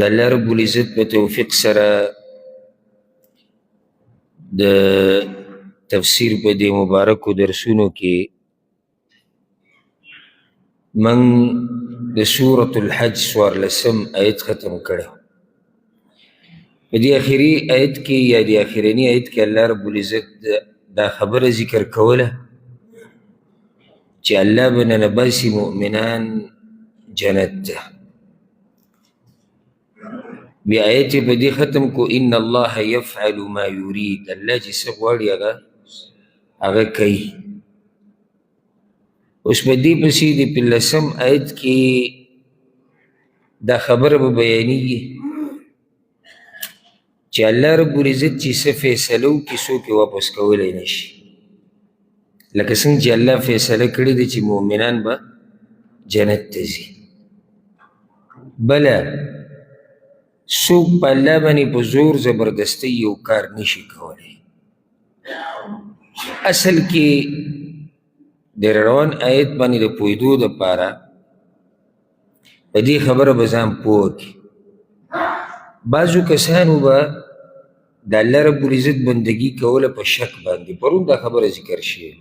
د الله رب العزت په توفیق سره د تفسیر په دې مبارکو درسونو کې من د سورة الحج 14 آیت ختم کړی. په دې آخري آیت کې یا د آخرني آیت کې الله رب العزت دا خبره ذکر کوله چې الله به ننباسي مؤمنان جنت ته. بیا آیت په دې ختم کو ان الله یفعل ما یرید، الله چې څه غواړي هغه کوي. اوس په دې پسې د 15 آیت کې دا خبره به بیانېږي چې الله رب العزت چې څه فیصله وکړي څوک یې واپس کولی نه شي، لکه څنګه چې الله فیصله کړې ده چې مؤمنان به جنت ته ځي. بله څوک په الله باندې په زور زبردستۍ یو کار نشي کولی. اصل کې د روان آیت باندې د پوهېدو دپاره په دې خبره به ځان پوه کړي. بعضو کسانو به د الله رب العزت بندګي کوله په شک باندې. پرون دا خبره ذکر شوې،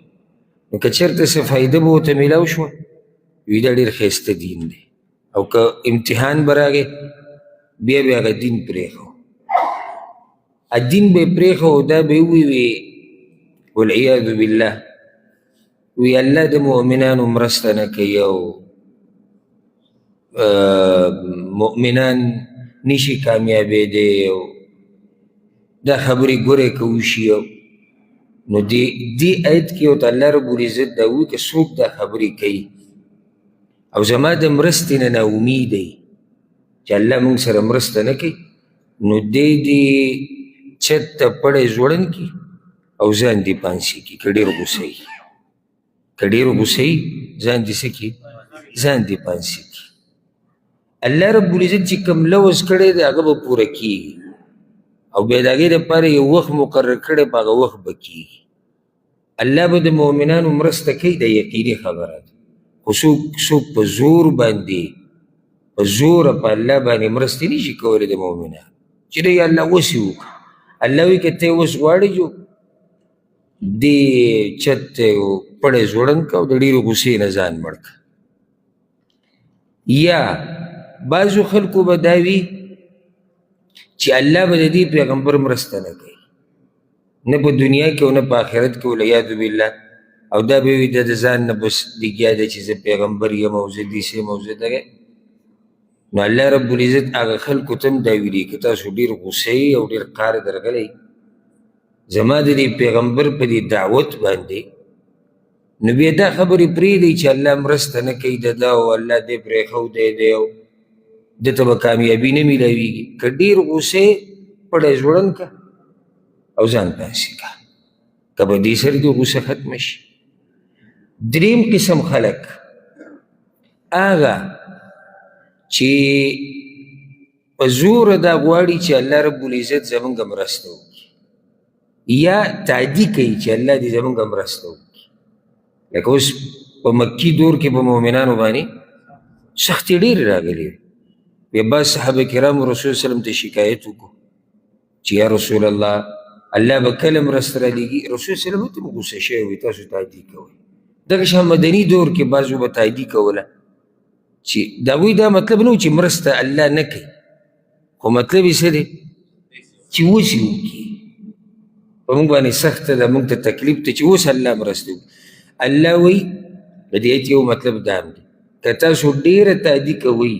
نو که چېرته څه فایده به ورته میلاو شوه وي دا ډېر ښایسته دین دی، او که امتحان به راغی بیا به هغه دین پرېښو. دین به یې پرېښو او دا به یې ووي والعیاذ بالله وی الله د مؤمنانو مرسته نه کوي او مؤمنان نشي کامیابېدی او دا خبرې ګورې که وشي. نو دې آیت کې ورته الله رب العزت دا وایي که څوک دا خبرې کوي او زما د مرستې نه ناامیده چې الله موږ سره مرسته نه کوي، نو دی دې چت ته پړی ځوړن کړي او ځان دې پانسي کړي. که ډېر غوسه وي ځان دې څه کړي، ځان دې پانسي کړي. الله رب العزت چې کوم لوظ کړی دی هغه به پوره کېږي او بیا د هغې دپاره یو وخت مقرر کړی په هغه وخت به کېږي. الله به د مؤمنانو مرسته کوي، دا یقیني خبره ده. خو څوک په زور باندې په زوره په الله باندې مرستې نشي کولی د مؤمنانو چې دی الله وس یې وکړه. الله وایي که ته یې وس غواړې جو دې چت ته یو پړی ځوړن که او د ډېرې غوسې نه ځان مړ که. یا بعضو خلکو به دا وي چې الله به د دې پیغمبر مرسته نه کوي، نه په دنیا کې او نه په آخرت کې والعیاذ بالله، او دا به وي د ځان نه بس لګیا دی چې زه پیغمبر یم او زه داسې یم او زه دغه. نو الله رب العزت هغه خلکو ته هم دا ویلي که تاسو ډېر غوسه یې او ډېر قهر درغلی زما د دې پیغمبر په دې دعوت باندې، نو بیا دا خبرې پرېږدئ چې الله مرسته نه کوي د ده او الله دې پرېښودی دی او ده ته به کامیابي نه میلاویږي. که ډېر غوسه پړی ځوړن که او ځان پانسي که، که په دې سره دې غوسه ختمه شي. دریم قسم خلک هغه چې په زوره دا غواړي چې الله رب العزت زمونږ مرسته وکړي، یا تعدي کوي چې الله دې زمونږ مرسته وکړي. لکه اوس په مکي دور کې په مؤمنانو باندې سختې ډېرې راغلې وې. بیا بعض صحابه کرامو رسول وسلم ته شکایت وکړو چې یا رسول الله الله به کله مرسته رالیږي. رسول وسلم ته غوسه شوی وي تاسو تعدي کوئ. دغه شان مدني دور کې بعضو به تعدي کوله چې د هغوی دا مطلب نه و چې مرسته الله نه کوي، خو مطلب یې څه دی چې اوس یې وکړي. په موږ باندې سخته ده، موږ ته تکلیف دی چې اوس الله مرسته وکړي. الله وایي د دې آیت یو مطلب دا هم دی که تاسو ډېره تعدي کوئ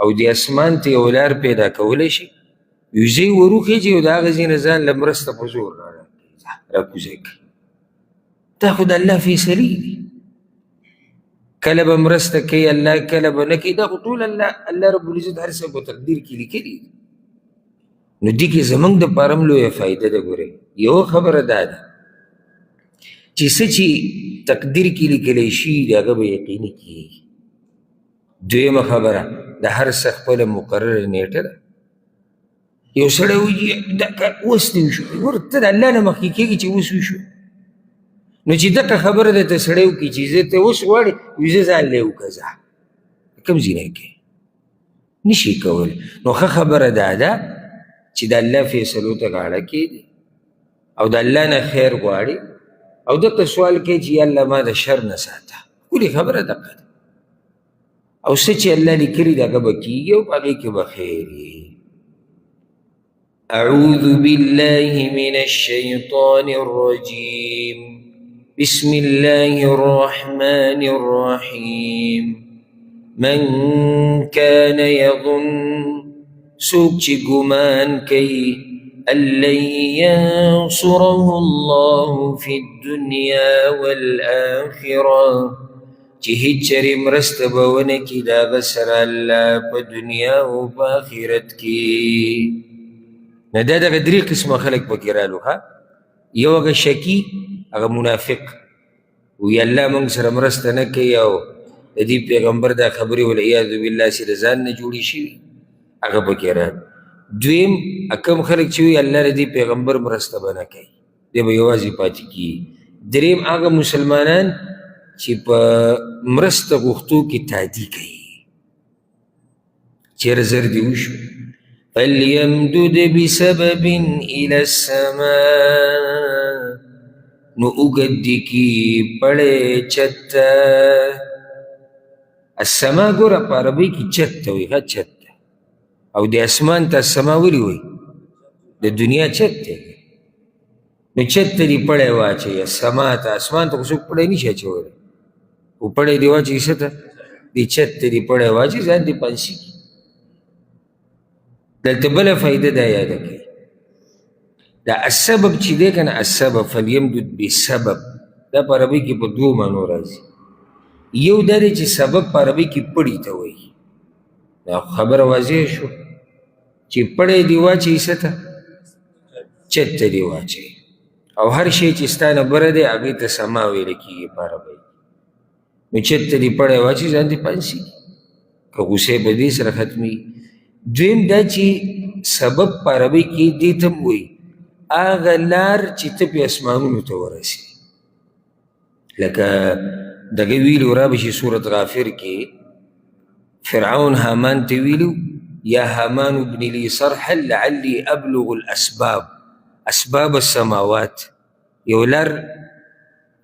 او د اسمان ته یو لار پیدا کولی شي یو ځای وروخیږي او د هغه ځای نه ځان له مرسته په زور راکوزی کوي. دا خو د الله فیصلې دي، کله به مرسته کوي الله، کله به نه کوي. دا خو ټول الله رب العزت هر څه په تقدیر کې لیکلي دي. نو دې کې زموږ دپاره هم لویه فایده ده. ګورئ یوه خبره دا ده چې څه چې تقدیر کې لیکلی شي د هغه به یقیني کېږي. دویمه خبره د هر څه خپله مقرره نیټه ده. یو سړی وایي دا کار اوس دې وشو، ګوره ته د الله نه مخکې کېږي چې اوس وشو. نو چې دغه خبره درته سړی وکړي چې زه ته اوس غواړې وي زه ځان له یې وکړه، ځه کوم ځای نه یې کوې نشي کولی. نو ښه خبره دا ده چې د الله فیصلو ته غاړه کېږدي او د الله نه خیر غواړي او دته سوال کوي چې یا الله ما د شر نه ساته. ښکلې خبره دغه ده او څه چې الله لیکلي دي هغه به کېږي او په هغې کې به خیر وي. أعوذ بالله من الشيطان الرجيم بسم الله الرحمن الرحيم من كان يظن سوک چی گمان کئی أن لن ينصره الله في الدنيا والآخرة چی هیچ چری مرست بونکی دا بسر اللہ پا دنیا و پا آخرت کی. ندا دا دری قسم خلق بکرالو ها. یو اگا شکی اگا منافق وی اللہ منگ سر مرست نکی او دی پیغمبر دا خبری والعیاذ باللہ سی رزان نجوڑی شوی اگا بکرالو. دویم اکم خلق چوی اللہ ردی پیغمبر مرست بنا کئی دی با یوازی پاتی کی. دریم آگا مسلمانان چی پا مرست غختو کی تادی کئی چیر زردی وشو فَلْيَمْدُدْ بِسَبَبٍ إِلَى السَّمَاءِ نو اگدی کی پڑے چتا. السما گورا پاربی کی چتا ہوئی خواہ چتا او دی اسمان تا السما ولی ہوئی دی دنیا چتا نو چتا دی پڑے واچے السما تا اسمان تا کسوک پڑے نیشا چورے وہ پڑے دی واچے کسا تا دی چتا دی پڑے واچے زان دی پانسی کی. دلتا بلا فائدہ دا یادا کی دا السبب چی دے کنا السبب فلیمدد بسبب دا پا عربی کی پا دو مانو رازی. یو دا دے چی سبب پا عربی کی پڑی تا ہوئی دا خبر واضح شو چی پڑے دیوا چی اسا تا چت دیوا چی او ہر شئی چی ستانا برده آگئی تا سماوی لکی پا عربی نو چت دی پڑے واچی زان دی پانسی که غصے بدی سر ختمی. دویم دا چی سبب پا عربی کی دیتم ہوئی آغا لار چی تپی اسمانونو تا ورسی لکه دغه ویلو را بشي سورة غافر کې فرعون هامان ته ویلو یا هامان ابن لي صرحا لعلي ابلغ الاسباب اسباب السماوات یو لار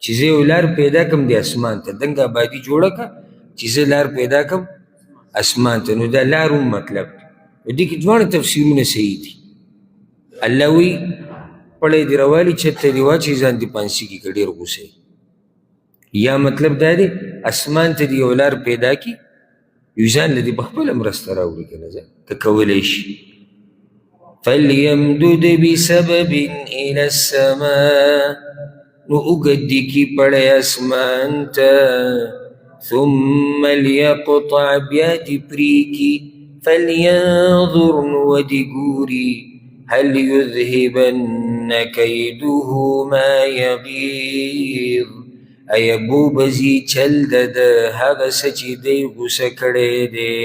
چې زه یو لار پیدا کم دی اسمان ته دنګ آبادي جوړه که چې زه لار پیدا کم اسمان ته. نو دا لار هم مطلب دې کې دواړه تفسیرونه صحیح دي. الله وی پړی دی روالي چت دی واچي ځان دی پانسی کې ډېر غوسه یا مطلب دا دی اسمان ته دی یو لار پیدا کی یو ځان لدی بخپله مرسته راوړي که نه ځه که کولی شي. فلیمدد بسبب الى السماء نو اوږدې کی پړی اسمان ته ثم لیقطع بیا دی پریږي فلینظر نو ودی ګوري هل یذهبن کیده ما یغیظ ایا بوبزی چل د هغه څه چې دی غوسه کړی دی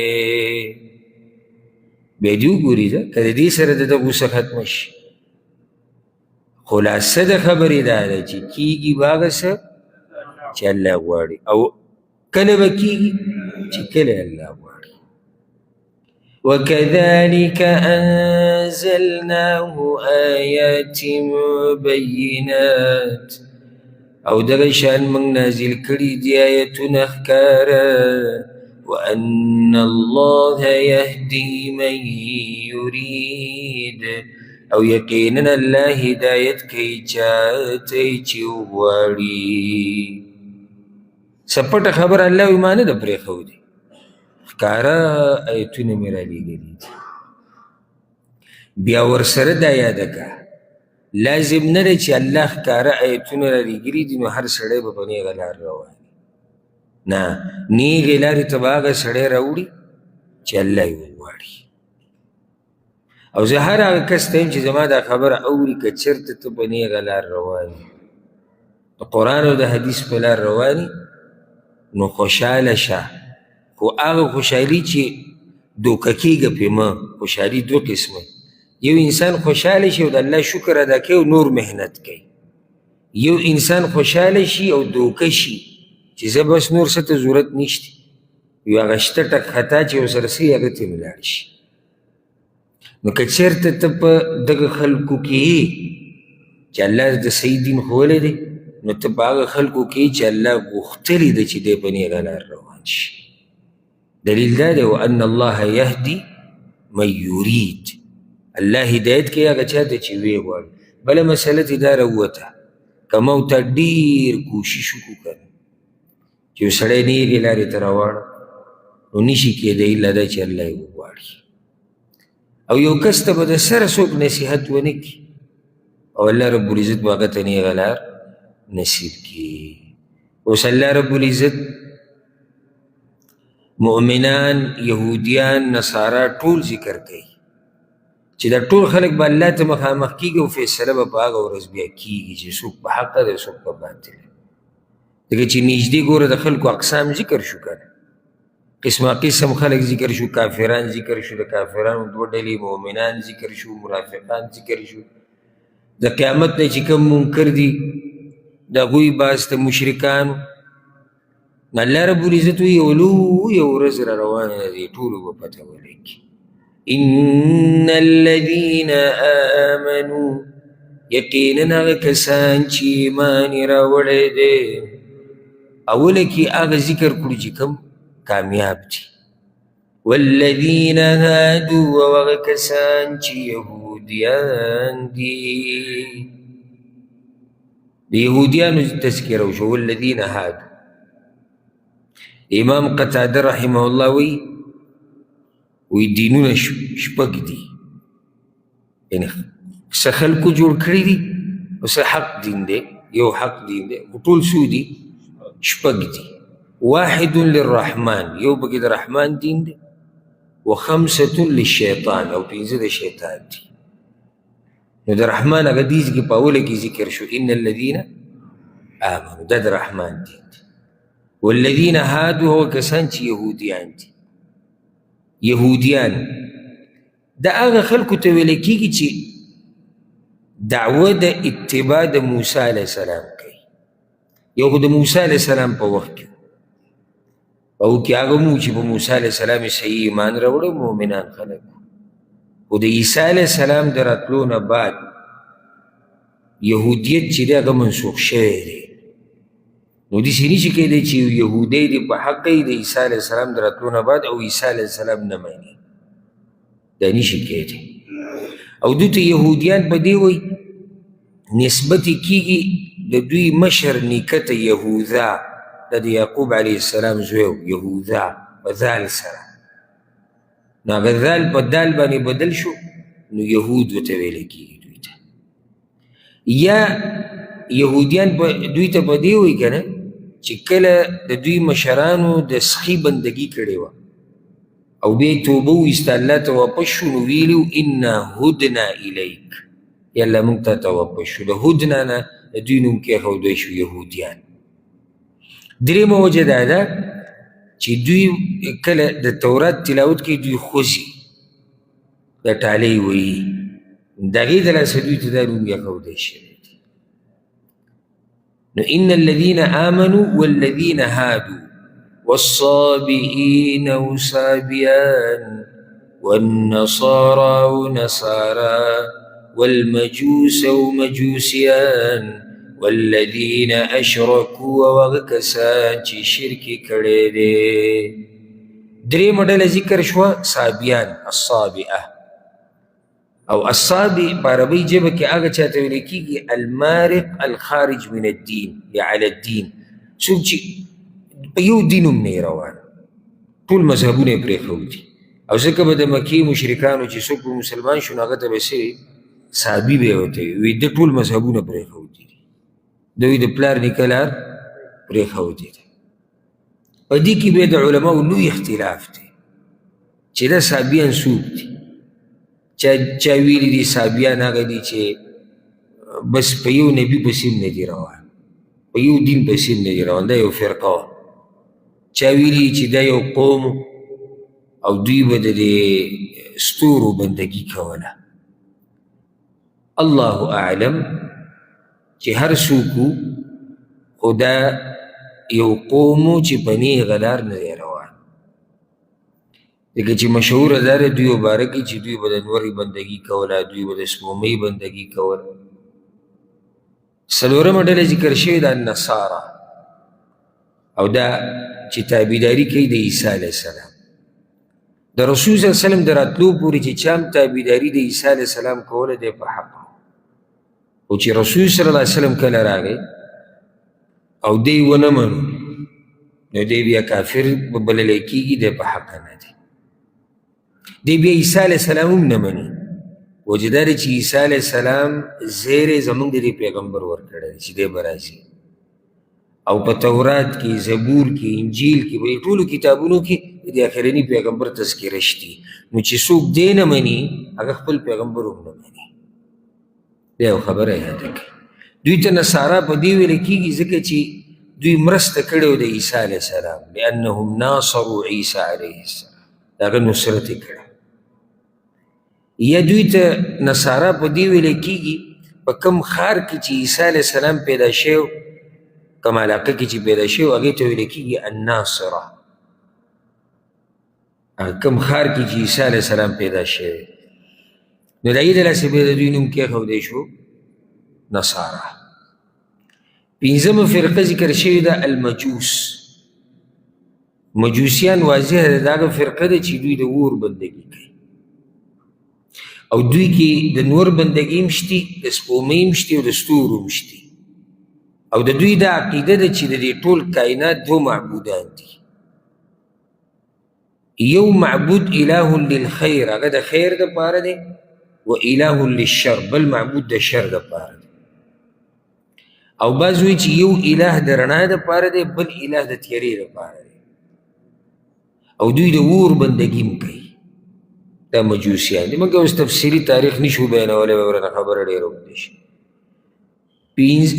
بیا دې وګوري که د دې سره د ده غوسه ختمه شي. خلاصه د خبرې دا ده چې کېږي به هغه څه چې الله غواړي او کله به کېږي چې کله الله غواړي. وكذلك أنزلناه آيات مبينات او دغه شان موږ نازل کړي دي آیتونه ښکاره وأن الله يهدي من يريد او یقینا الله هدایت کوي چاته چې وغواړي. سپټه خبر الله ایمان د پرېښودی ښکاره آیتونه مې رالیږلي دي. بیا ورسره دا یاده که لازم نه دی چې الله ښکاره آیتونه رالیږلي دي نو هر سړی به په نیغه لار روان نه نیغې لارې ته به هغه سړی راوړي چې الله یې وغواړي. او زه هر هغه کس ته یم چې زما دا خبره اوري که چېرته ته په نیغه لار روان یې د قرآن او د حدیث په لار روان نو خوشحاله شه. خو هغه خوشحالي چې دوکه کېږه پې مه. خوشحالي دو قسمه یو انسان خوشحاله شي او د الله شکر ادا کوي او نور محنت کوي. یو انسان خوشحاله شي او دوکه شي چې زه بس نور څه ته ضرورت نشته یو هغه شته ټک خطا چې ورسره سي هغه ته یې ولاړ شي. نو که چېرته ته په دغه خلکو کې یې چې الله د صحیح دین ښوولی دی، نو ته په هغه خلکو کې چې الله غوښتلي ده چې دی په نیغه لار روان شي. دلیل دا دی وان الله یهدي من یرید، الله هدایت کوي هغه چا ته چې ویې غواړي. بله مسله ترې دا راووته، که ما ورته ډېر کوشش وکړو که نه چې یو سړی نیغې لارې ته راواړه، نو نشي کېدی الا دا چې الله یې وغواړي. او یو کس ته به د سره څوک نصیحت ونه کړي او الله رب العزت به هغه ته نیغه لار نصیب کړي. اوس الله رب العزت مؤمنان، یهودیان، نصارا ټول ذکر کوي چې دا ټول خلک به الله ته مخامخ کېږي او فیصله به په هغه ورځ بیا کېږي چې څوک په حقه دی څوک په باطل دی. ځکه چې نږدې ګوره د خلکو اقسام ذکر شو که نه، قسمه قسم خلک ذکر شو، کافران ذکر شو، د کافرانو دوه ډلې، مؤمنان ذکر شو، منافقان ذکر شو. د قیامت نه چې کوم منکر دي د هغوی بعض د مشرکانو، الله رب العزت وایي یو لویه ورځ را روانه ده، دې ټولو به پته ولګي. ان الذین آمنوا، یقینا هغه کسان چې ایمان یې راوړی دی. اوله کې هغه ذکر کړو چې کوم کامیاب دي. والذین هادوا، او هغه کسان چې یهودیان دي. د یهودیانو تذکره وشو، والذین هادوا. امام قتاده رحمه الله وی دینونه شپږ دي، یعنی څه خلکو جوړ کړي دي او څه حق دین دی، یو حق دین دی، ټول څو دي؟ شپږ دي. واحد للرحمن، یو پکې د رحمان دین دی، وخمسة للشیطان، او پنځه د شیطان دي. نو د رحمان هغه دیز کې په اوله کې ذکر شو ان الذین آمنوا، دا د رحمان دین دی. والذین هادوا، هو کسان چې یهودیان دي. یهودیان دا هغه خلکو ته ویل کېږي چې دعوه د اتباع د موسی علیه السلام کوي. یو خو د موسی علیه السلام په وخت کې او کې هغه مو چې په موسی علیه السلام یې صحیح ایمان راوړی، مؤمنان خلک. خو د عیسی علیه السلام د راتلو نه بعد یهودیت چې دی هغه منسوخ شوی دی. نو داسې نشي کېدی چې یهودی دی په حق یې د عیسی علیه السلام د راتلو نه بعد او عیسی علیه السلام نه مني، دا نشي کېدی. او دوی ته یهودیان په دې وایي نسبت یې کېږي د دوی مشر نیکه ته یهوذا، دا د یعقوب علیه السلام زوی و، یهوذا په ذال سره. نو هغه ذال په دال باندې بدل شو، نو یهود ورته ویلی کېږي دوی ته. یا یهودیان دوی ته په دې وایي که نه چې کله د دوی مشرانو د سخي بندګي کړې وه او بیا یې توبه وایسته، الله ته واپس شو، نو ویلي و انا هدنا الیک، یا الله موږ ته ته واپس شو. د هدنا نه د دوی نوم کېښودی شو یهودیان. درېیمه وجه دا ده چې دوی کله د تورات تلاوت کوي، دوی خوځي، دا ټالۍ وایي، د هغې د لاسه دوی ته دا نوم ایښودی شوی. نو ان الذين آمنوا والذين هادوا والصابئين وصابيان والنصارى ونصارى والمجوس ومجوسيان والذين اشركوا، وغکسان چې شرک کړی دی. درېیمه ډله ذکر شوه صابیان، الصابئه. او الصابئ په عربۍ ژبه کې هغه چاته ویل کېږي المارق الخارج من الدین یا علی الدین، څوک چې په یو دین هم نه روان، ټول مذهبونه یې پرېښودي. او ځکه به د مکې مشرکانو چې څوک به مسلمان شو نو هغه ته به څه صحابي به یې ورته وي، د ټول مذهبونه پرېښودي دي، د دوی د پلار نیکه لار پرېښودې ده. په دې کې بیا د علماو لوی اختلاف دی چې دا صحابیان څوک دي. چا ویلي دي صحابیان هغه دي چې بس په یو نبي پسې نه دي روان، په یو دین پسې نه دي روان، دا یو فرقه وه. چا ویلي چې دا یو قوم او دوی به د دې ستورو بندګي کوله. الله اعلم چې هر څوک خو دا یو قوم چې په نیغه لار نه دی روان، لکه چې مشهوره دا ده دوی باره کې چې دوی به د نورې بندګي کوله، دوی به د سپومۍ بندګي کوله. څلورمه ډله ذکر شوې ده النصارا، او دا چې تابعداري کوي د عیسی علیه السلام. د رسول صلی الله علیه وسلم د راتلو پورې چې چا هم تابعداري د عیسی علیه السلام کوله دی په حق، او چې رسول صلی الله علیه وسلم کله راغی او دی ونه منو نو دی بیا کافر به بللی کېږي، دی په حق نه دی. دی بیا عیسی علیه السلام هم نه مني، وجه دا دی چې عیسی علیه السلام زیری زمونږ د دې پیغمبر ورکړی دی چې دی به راځي، او په تورات کې، زبور کې، انجیل کې، په ټولو کتابونو کې د آخرني پیغمبر تذکره شتي. نو چې څوک دی نه مني هغه خپل پیغمبر هم نه مني. دا یو خبره یاده کړئ. دوی ته نصارا په دې ویل کېږي ځکه چې دوی مرسته کړې وه د عیسی علیه السلام، لأنهم ناصروا عیسی علیه السلام، د هغه نصرت یې کړی. یا دوی ته نصارا په دې ویل کېږي په کوم ښار کې چې عیسی علیه السلام پیدا شوی، کوم علاقه کې چې پیدا شوی هغې ته ویل کېږي الناصره. هغه کوم ښار کې چې عیسی علیه السلام پیدا شوی، نو د هغې د لاسې بیا د دوی نوم کېښودی شو نصارا. پنځمه فرقه ذکر شوې ده المجوس. مجوسیان واضح ده د هغه فرقه ده چې دوی د اور بندګي کوي، او دوی کې د نور بندګي هم شتي، د سپومۍ هم شتي، او د ستورو هم شتي. او د دوی دا عقیده ده چې د دې ټول کائنات دو معبودان دي، یو معبود اله للخیر، هغه د خیر دپاره دی، و اله للشر، بل معبود د شر دپاره دی. او بعض وایي چې یو اله د رڼا دپاره دی، بل اله د تیارې دپاره دی. او دوی د اور بندګي هم کوي، دا مجوسیان دي. موږ اوس تفصیلي تاریخ نشو بیانولی، به ورته خبره ډېره اوږده شي.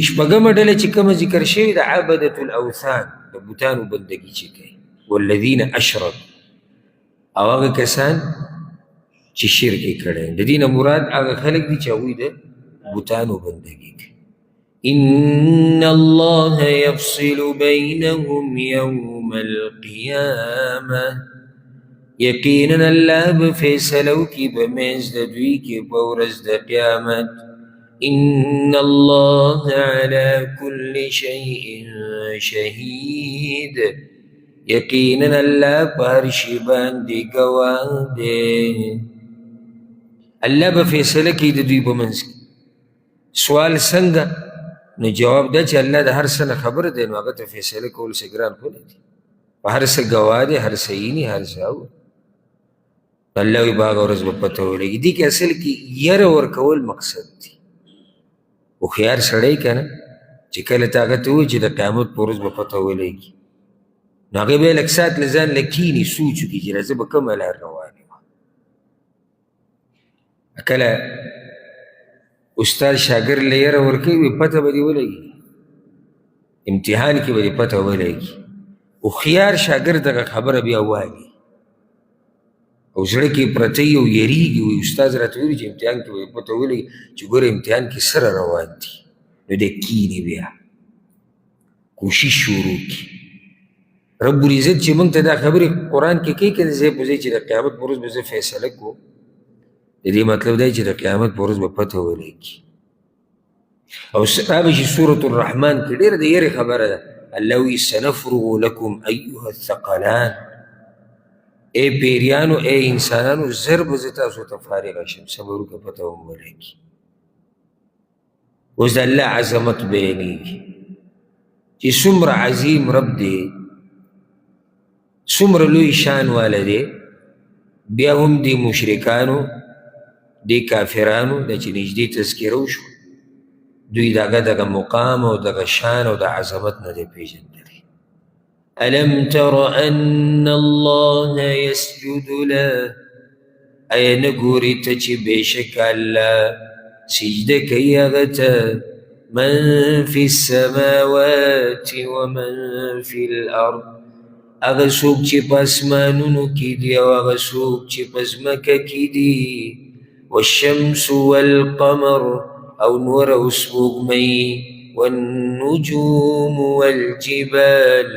شپږمه ډله چې کومه ذکر شوې ده عبدة الاوثان، د بوتانو بندګي چې کوي، والذین اشرکوا، او هغه کسان چې شرک یې کړی. د دې نه مراد هغه خلک دي چې هغوی د بوتانو بندګي کوي. ان الله يفصل بينهم يوم القيامه، یقینا الله به فیصله وکړي په منځ د دوی کې په ورځ د قیامت. ان الله على كل شيء شهید، یقینا الله په هر شي باندې ګواه دی. الله به فیصله کوي د دوی په منځ کې. سوال څنګه؟ نو جواب دا چې الله د هر څه نه خبر دی، نو هغه ته فیصله کول څه ګران خو نه دي. په هر څه ګواه دی، هر څه ویني، هر څه اوري. الله وایي په هغه ورځ به پته ولګي. دې کې اصل کې یره ورکول مقصد دی. هوښیار سړی که نه چې کله ته هغه ته ووایي چې د قیامت په ورځ به پته ولګي، نو هغې به یې لږ ساعت له ځان له کښېني، سوچ وکړي چې راځه به کومه لار روان یم. کله استاد شاګرد له یره ورکوي، پته به دې ولګي، امتحان کې به دې پته ولګي. هوښیار شاګرد دغه خبره بیا وایي او زړه کې پرته وي او یریږي، وایي استاد راته ویلي چې امتحان کې به دې پته ولګي چې ګوره امتحان کې سره روان دي. نو دی کښېني، بیا کوشش شروع کړي. رب العزت چې موږ ته دا خبرې قرآن کې کوي که د ځای په ځای چې د قیامت په ورځ به زه فیصله کوم، د دې مطلب دی چې د قیامت په ورځ به پته ولګي. او دا به چې سورة الرحمن کې ډېره د یرې خبره ده. الله وایي سنفرغ لکم ایها الثقلان، ای پیریانو، ای انسانانو، زر به زه تاسو ته فارغه شم، صبر وکړه پته هم ولګي. اوس د الله عظمت بیانېږي چې څومره عظیم رب دی، څومره لوی شان والا دی. بیا هم دی مشرکانو، دی کافرانو د چې نږدې تذکره وشو، دوی دغه مقام او دغه شان او د عظمت نه دی پیژندلی. الم تر ان الله یسجد له، ایا نه ګورې ته چې بېشک الله سجده کوي هغه ته، من فی السماوات ومن فی الارض، هغه څوک چې په اسمانونو کې دي او هغه څوک چې په ځمکه کې دي. والشمس والقمر، او نور او سپوږمۍ، والنجوم والجبال،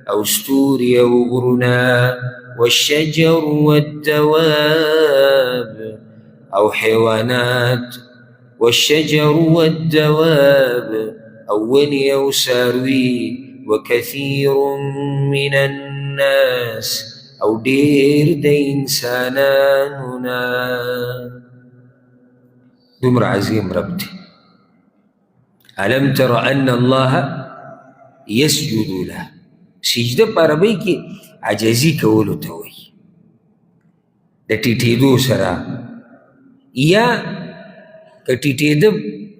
او ستوري او غرونه، والشجر والدواب او حيوانات، والشجر والدواب او وني او ساروي، وكثير من الناس او ډیر د انسانانو. دومره عظیم رب دی. الم تر ان الله يسجد له، سجده په عربی کې عجزي کولو ته وایي، د ټیټېدو سره، یا که ټیټېده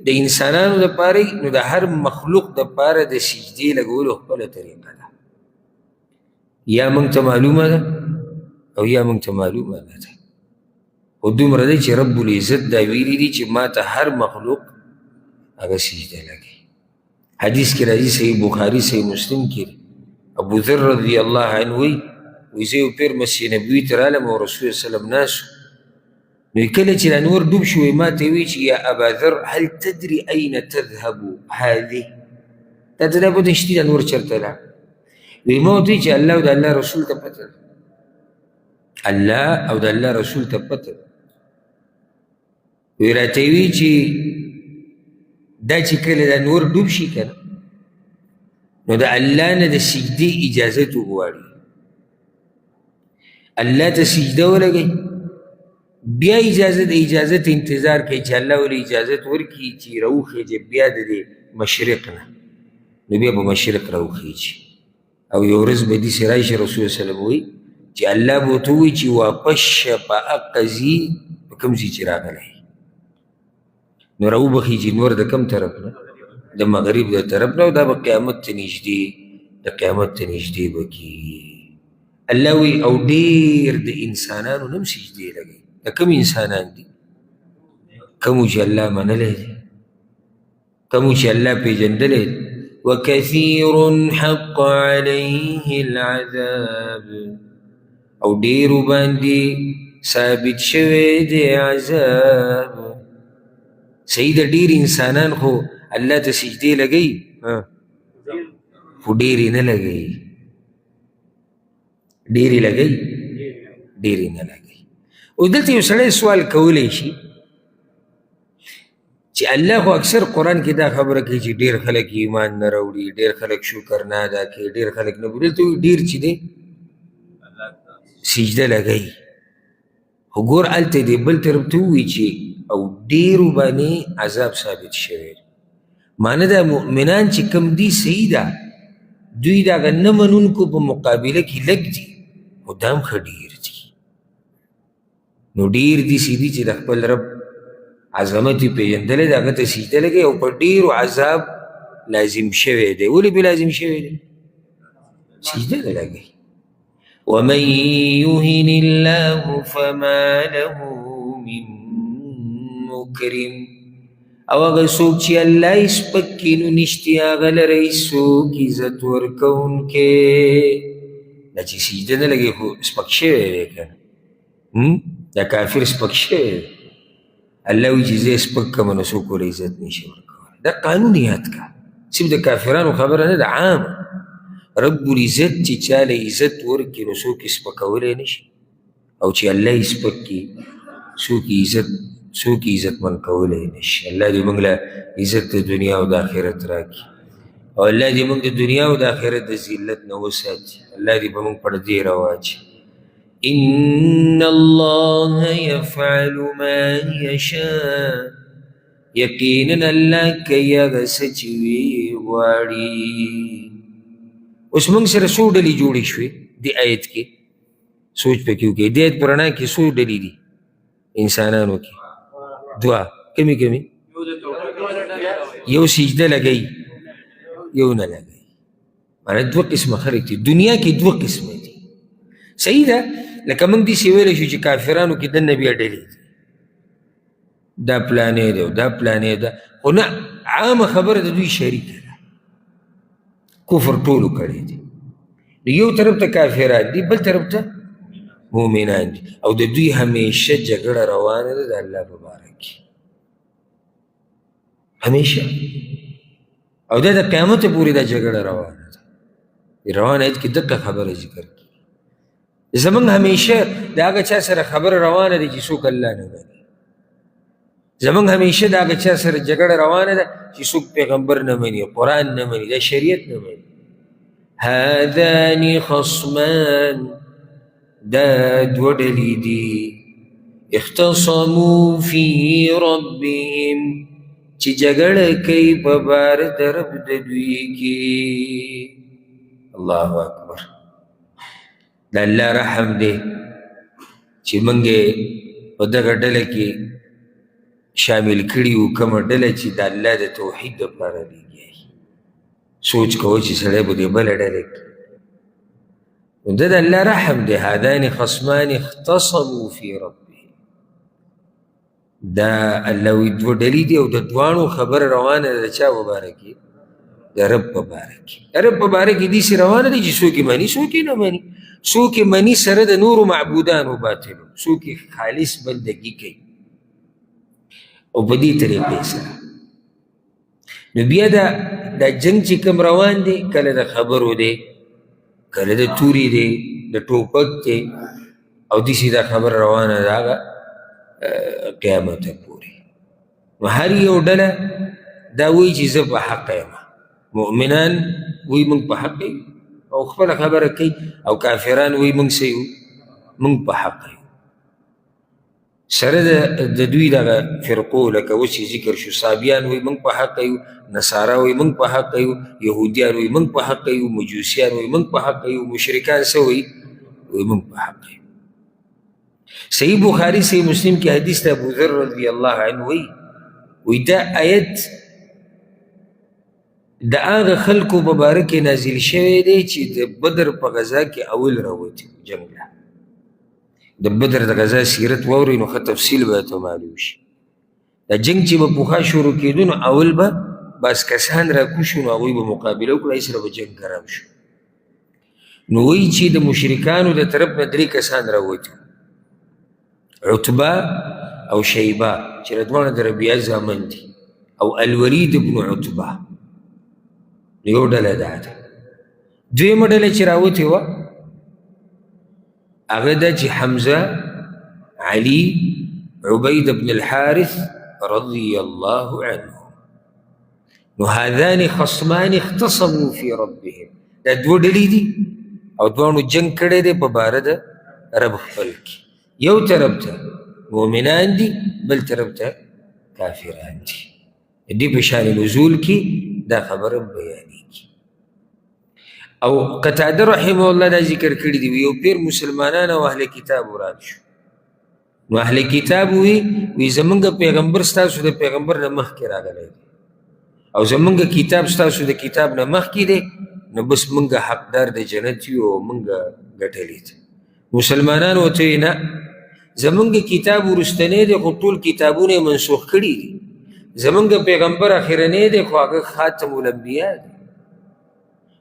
د انسانانو دپاره نو د هر مخلوق دپاره د سجدې لګولو خپله طریقه ده. یا موږ ته معلومه ده او یا موږ ته معلومه نه ده، خو دومره دی چې رب العزت دا ویلي دي چې ما ته هر مخلوق هغه سجده لګي. حدیث کې راځي، صحیح بخاري صحیح مسلم کې، ابو ذر رضی الله عنه وی زه یو پیر مسجد نبوي ته رالم او رسول الله صلی الله علیه وسلم ناست، نو کله چې انور ډوب شو ما ته وی چې یا ابا ذر هل تدري اين تذهب هذه؟ تا ته دا پوهه شته انور چېرته لاړ؟ وی ما ورته ویل چې الله او د الله رسول ته پته ده، الله او د الله رسول ته پته ده. وی راته وی چې دا چې کله د انور ډوب شي که نه نو د الله نه د سجدې اجازت وغواړي، الله ته سجده ولګئ، بیا اجازت انتظار کوي چې الله ولې اجازت ورکړي چې راوخیږي بیا د دې مشرق نه، نو بیا به مشرق راوخیږي. او یو ورځ به داسې راشي رسول الله صلی الله علیه وسلم وایي چې الله به ورته ووایي چې واپس شه په هغه ځي په کوم ځای چې راغلی، نو راوبخیږي نور د کوم طرف نه؟ د مغرب د طرف نه، او دا به قیامت ته نږدې د قیامت ته نږدې به کېږي. الله وایي او ډېر د انسانانو نه هم سجدې لګوي. د کوم انسانان دي؟ کومو چې الله منلی دی، کومو چې الله پېژندلی دی. وکثیر حق علیه العذاب، او ډېرو باندې ثابت شوی دی عذاب. صحیح د ډېر انسانان خو الله ته سجدې لګوي، خو ډېرې نه لګوي، ډېرې لګوي، ډېرې نه لګوي. او دلته یو سړی سوال کولی شي چې الله خو اکثر قرآن کې دا خبره کوي چې ډېر خلک ایمان نه راوړي، ډېر خلک شکر نه ادا کوي، ډېر خلک نه بولي. دلته ډېر چې دی سجده لګوي، خو ګور هلته دی بل طرف ته ووایي چې او ډېرو باندې عذاب ثابت شوی. معنی دا مؤمنان چې کم دي صحیح ده، دوی د هغه نه منونکو په مقابله کې لږ دي، خو دا هم ښه ډېر دي. نو ډېر داسې دي چې د خپل رب عظمت یې پېژندلی دی، هغه ته سجده لګوي او په ډېرو عذاب لازم شوی دی. ولې پې لازم شوی دی؟ سجده نه لګوي. ومن یهن الله فما له من مکرم، او هغه څوک چې الله یې سپک کړي نو نشتې هغه لره هېڅوک عزت ورکوونکی. دا چې سجده نه لګوي خو سپک شوی دی که نه؟ دا کافر سپک شوی دی. الله وایي چې زه یې سپک کړم نو څوک ورله عزت نشي ورکولی. دا قانون یاد کا، صرف د کافرانو خبره نه ده، عامه. رب العزت چې چاله عزت ورکړي نو څوک یې سپکولی نشي، او چې الله یې سپک کړي څوک یې عزتمن کولی نشي. الله دې موږ له عزت د دنیا او د آخرت راکړي، او الله دې موږ د دنیا او د آخرت د ذلت نه وساتي. الله دې په موږ پردې راواچي. ان الله يفعل ما يشاء، یقینا الله کوي هغه څه چې وي غواړي. اوس موږ سره څو ډلې جوړې شوې دې آیت کې، سوچ پکې وکړئ. دې آیت په رڼا کې څو ډلې دي انسانانو کې؟ دوه. کمې کمې؟ یو سجده لګوي، یو نه لګوي. معنی دوه قسمه خلک دي دنیا کې، دوه قسمه دي. صحیح ده؟ لکه موږ داسې ویلی شو چې کافرانو کې دننه بیا ډلې دي، دا پلانې ده او دا پلانې ده، خو نه، عامه خبره د دوی شریکه ده، کفر ټولو کړی دی. یو طرف ته کافران دي، بل طرف ته مؤمنان دي، او د دوی همیشه جګړه روانه ده د الله په باره کې، همیشه. او دا د قیامت پورې دا جګړه روانه ده. روان آیت کې دقه خبره ذکر کړي. د زمونږ همیشه د هغه چا سره خبره روانه ده چې څوک الله نه مني. زمونږ همیشه د هغه چا سره جګړه روانه ده چې څوک پیغمبر نه مني، قرآن نه مني، دا شریعت نه مني. هذان خصمان، دا دوه ډلې دي، اختصموا فی ربهم، چې جګړه کوي په باره د رب د دوی کې. الله اکبر. د الله رحم دی چې موږ په دغه ډله کې شامل کړي وو، کومه ډله چې د الله د توحید دپاره لګیا. سوچ کوو چې سړی به دې بله ډله کې، نو د الله رحم دی. هذان خصمان اختصموا فی ربهم، دا الله وی دوه ډلې دي او د دواړو خبره روانه ده د چا په باره کې؟ د رب په باره کې. د رب په باره کې داسې روانه دي چې څوک یې مني څوک یې نه مني، څوک یې مني سره د نورو معبودانو باطلو، څوک یې خالص بندګي کوي او په دې طریقې سره. نو بیا دا جنگ چې کوم روان دی، کله د خبرو دی، کله د توري دی، د ټوپک دی، او داسې دا خبر روانه ده هغه قیامت پورې. نو هر یو ډله دا وایي چې زه په حقه یم. مؤمنان وایي موږ په حقه یو او خپله خبره کوي، او کافران وایي موږ څه یو؟ موږ په حقه یو. سره د دوی دغه فرقو لکه اوس چې ذکر شو، صابیان وایي موږ په حقه یو، نصارا وایي موږ په حقه یو، یهودیان وایي موږ په حقه یو، مجوسیان وایي موږ په حقه یو، مشرکان څه وایي؟ وایي موږ په حقه یو. صحیح بخاری صحیح مسلم کی حدیث ته ابو ذر رضی الله عنه وی دا آیت د هغه خلکو په باره کې نازل شوی دی چې د بدر په غزا کې اول راوتي جنګ له. د بدر د غزا سیرت واورئ نو ښه تفصیل به ته معلوم شي. دا جنګ چې به پوخا شروع کېدو نو اول به بس کسان راکوز شو، نو هغوی به مقابله وکړو، هغې سره به جنګ ګرم شو. نو وایي چې د مشرکانو د طرف نه 3 کسان راوتي، عتبه او شیبه چې دواړه د ربیعه زامن دي، او الولید ابن عتبه. یو ډله دا ده. دویمه ډله چې راوتې وه هغه ده چې حمزه، علي، عبید بن الحارث رضی الله عنه. نو هذان خصمان اختصموا فی ربهم، دا دوه ډلې دي او دواړو جنګ کړی دی په باره د رب خپل کې. یو طرف ته مؤمنان دي، بل طرف ته کافران دي. دې په شان نزول کې دا خبره بیانېږي. او قتاده رحمه الله دا ذکر کړي دي، یو پیر مسلمانان او اهل کتاب وران شو. نو اهل کتاب وی زمونږ پیغمبر ستاسو د پیغمبر نه مخکې راغلی دی، او زمونږ کتاب ستاسو د کتاب نه مخکې دی، نو بس مونږ حقدار د جنت یو او مونږ ګټلی دی. مسلمانان ورته وی نه، زمونږ کتاب وروستنی دی خو ټول کتابونه یې منسوخ کړي دي، زمونږ پیغمبر اخرنی دی خو هغه خاتم الانبیا دی،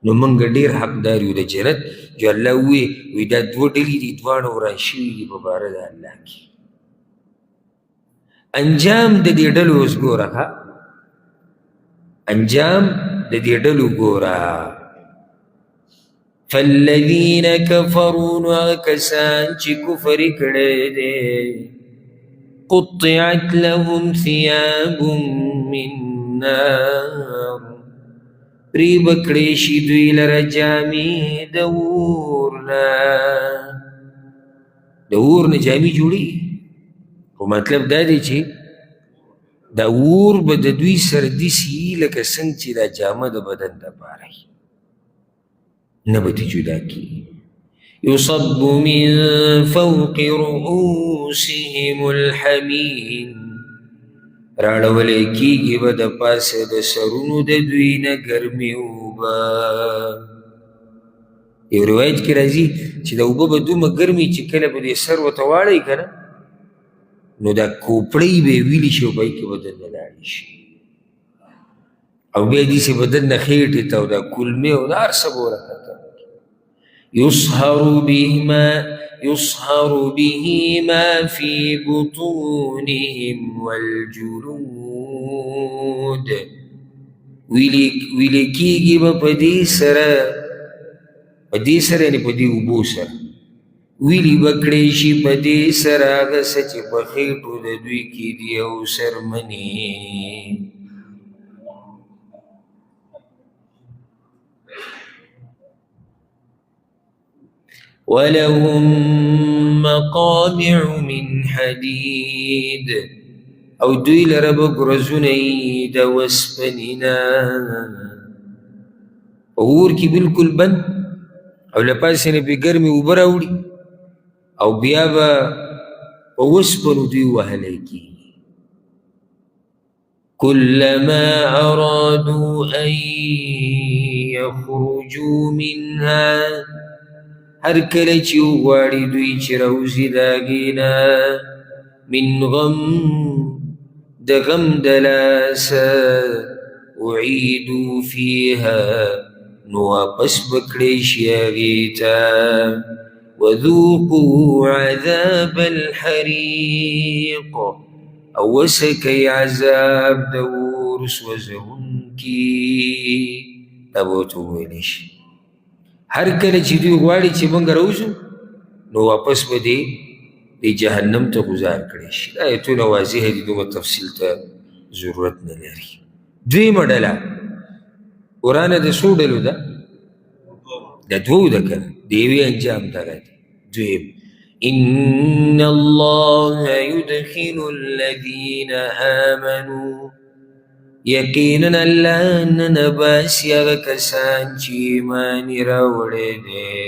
نو مونږ ډېر حقدار یو د جنت. جو الله وی دا دوه ډلې دي، دواړه وران شوي دي په باره د الله کې. انجام د دې ډلو اوس ګوره، انجام د دې ډلو ګوره. فالذین کفروا، نو هغه کسان چې کفر یې کړی دی، قطعت لهم ثياب من نار، پرې به کړی شي دوی لره جامې د اور نه. د اور نه جامې جوړېږي، خو مطلب دا دی چې دا اور به د دوی سره داسې لکه څنګه چې دا جامه د بدن دپاره وي، نه به دې جدا کېږي. يصب من فوق رؤوسهم الحميم، راړولی کېږي به د پاسه د سرونو د دوی نه ګرمې اوبه. یو روایت کې راځي چې د اوبه به دومره ګرمې چې کله به دې سر ورته واړئ که نه، نو دا کوپړۍ به یې ویلې شي او په هغې کې به دننه لاړې شي، او بیا یې داسې به دننه خېټې ته او دا کولمې او دا هر څه به ورکته. يصهر به ما في بطونهم والجلود، ویلې کېږي به په دې سره یعنې په دې اوبو سره ویلی بکړی شي په دې سره هغه څه چې په خېټو د دوی کې دي او څرمنې. ولهم مقامع من حدید او دوی لره به ګرزونه یي د وسپنې نه په اور کې بلکل بند او له پاسه نه پرې ګرمې اوبه راوړي او بیا به په وسپنو دوی وهلی کېږي. كلما أرادوا أن يخرجوا منها هر کله چې وغواړي دوی چې راوځي د هغې نه من غم د غم د لاسه اعیدوا فیها نو واپس به کړی شي هغې ته وذوقوا عذاب الحریق او وڅکئ عذاب د اور سوځونکي. دا به ورته وویلی شي هر کله چې دوی غواړي چې موږ راوځو نو واپس به دې جهنم ته ګزار کړی شي. دا ایتونه واضح دي، دومره تفصیل ته ضرورت نه لري. دویمه ډله قرآن د څو ډلو ده؟ د دوو ده که نه، د یوې انجام دغه دی. دویم ان الله يدخل الذين آمنوا یقینا الله ننباسي هغه کسان چې ایمان یې راوړی دی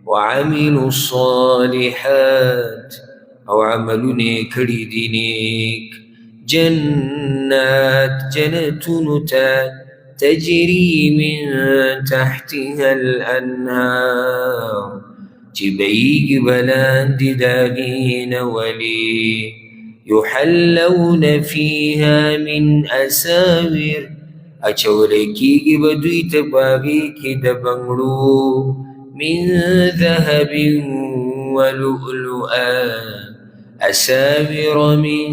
وعملوا الصالحات او عملونه یې کړي دي نیک جنات جنتونو ته تجري من تحتها الانهار چې بهیږي به لاندې د هغې نه ولي يحلون فيها من أساور اچولی کېږي به دوی ته په هغې کې د بنګړو من ذهب ولؤلؤا أساور من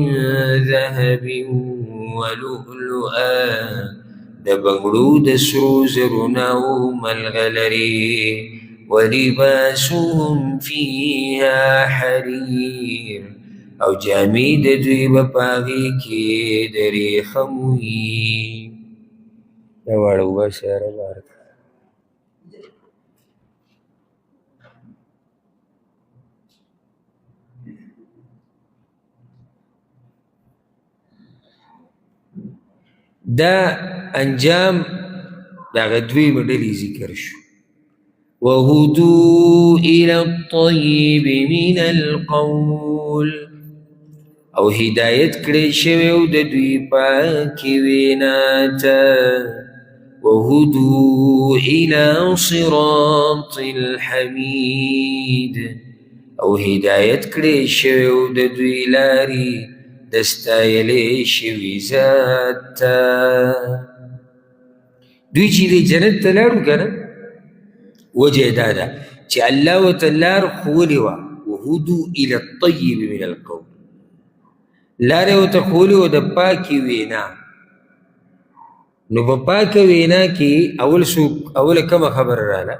ذهب ولؤلؤا د بنګړو د سرو زرو نه او ملغلرې ولباسهم فيها حرير او جامې د دوی به په هغې کې د ریخم وي. دا واړه وباسه یاره بهر ته. دا انجام د هغه دویمه ډلې ذکر شو. وهدوا إلى الطيب من القول او هدایت کړی شوی او د دوی پاکې وینا ته وهدوا إلى صراط الحمید او هدایت کړی شوی او د دوی لارې د ستایلی شوي ذات ته. دوی چې د جنت ته لاړو که نه وجه دا ده چې الله ورته لار ښولې وه وهدوا إلى الطيب من القول لار یې ورته ښولې وه د پاکې وینا. نو په پاکه وینا کې اوله کومه خبره راله؟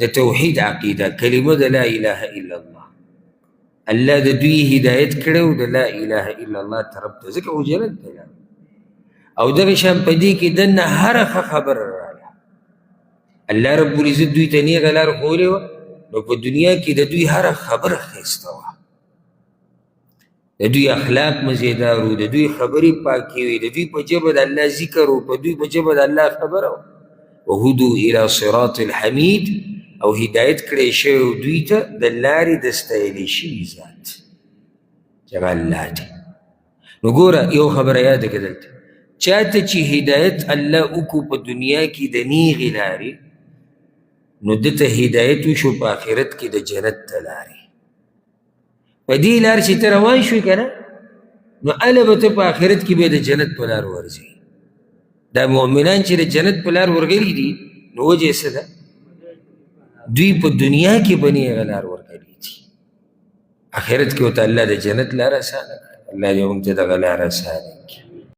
د توحید عقیده کلمه د لا اله الا الله. الله د دوی هدایت کړی و د لا اله الا الله طرف ته ځکه و جنت ته لاړ او دغه شان په دې کې دننه هره ښه خبره راله. الله رب العزت دوی ته نیغه لار ښولې وه نو په دنیا کې د دوی هره خبره ښایسته وه، د دوی اخلاق مزیدار و، د دوی خبرې پاکې وې، د دوی په ژبه د الله ذکر و، په دوی په ژبه د الله خبره وه. وهدوا الى صراط الحمید او هدایت کړی شوی دوی ته د لارې د ستایلی شوي ذات چې هغه الله دی. نو ګوره یو خبره یاده کړه دلته چاته چې هدایت الله وکړو په دنیا کې د نیغې لارې نو ده ته هدایت وشو په آخرت کې د جنت ته لارې. په دې لار چې ته روان شوې که نه نو هله به ته په آخرت کې به د جنت په لار ورځې. دا مؤمنان چې د جنت په لار ورغلي دي نو وجه یې څه ده؟ دوی په دنیا کې به نه هغه لار ورغلي دي، آخرت کې ورته الله د جنت لار اسانه کړه. الله دې موږ ته دغه لار اسانه کړي.